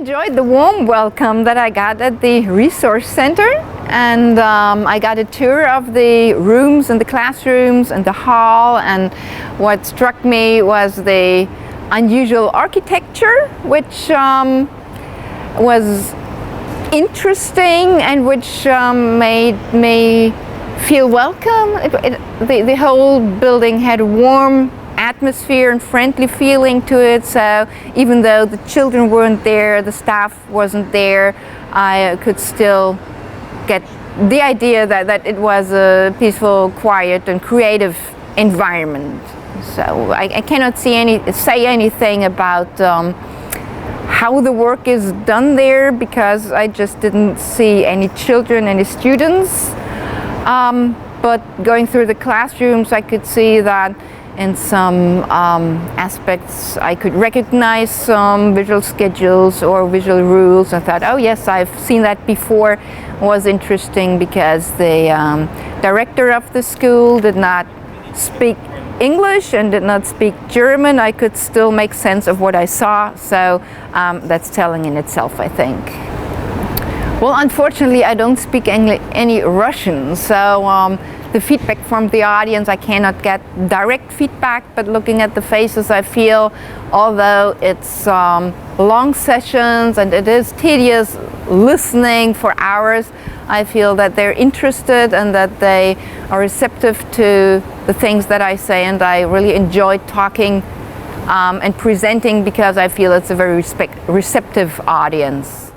enjoyed the warm welcome that I got at the resource center, and I got a tour of the rooms and the classrooms and the hall, and what struck me was the unusual architecture, which was interesting and which made me feel welcome. The whole building had a warm atmosphere and friendly feeling to it, so even though the children weren't there, the staff wasn't there, I could still get the idea that it was a peaceful, quiet and creative environment. So I cannot say anything about how the work is done there, because I just didn't see any children, any students. But going through the classrooms, I could see that in some aspects I could recognize some visual schedules or visual rules. I thought, oh yes, I've seen that before. It was interesting because the director of the school did not speak English and did not speak German. I could still make sense of what I saw, so that's telling in itself, I think. Well, unfortunately, I don't speak any Russian, so the feedback from the audience, I cannot get direct feedback, but looking at the faces, I feel, although it's long sessions and it is tedious listening for hours, I feel that they're interested and that they are receptive to the things that I say, and I really enjoy talking and presenting because I feel it's a very receptive audience.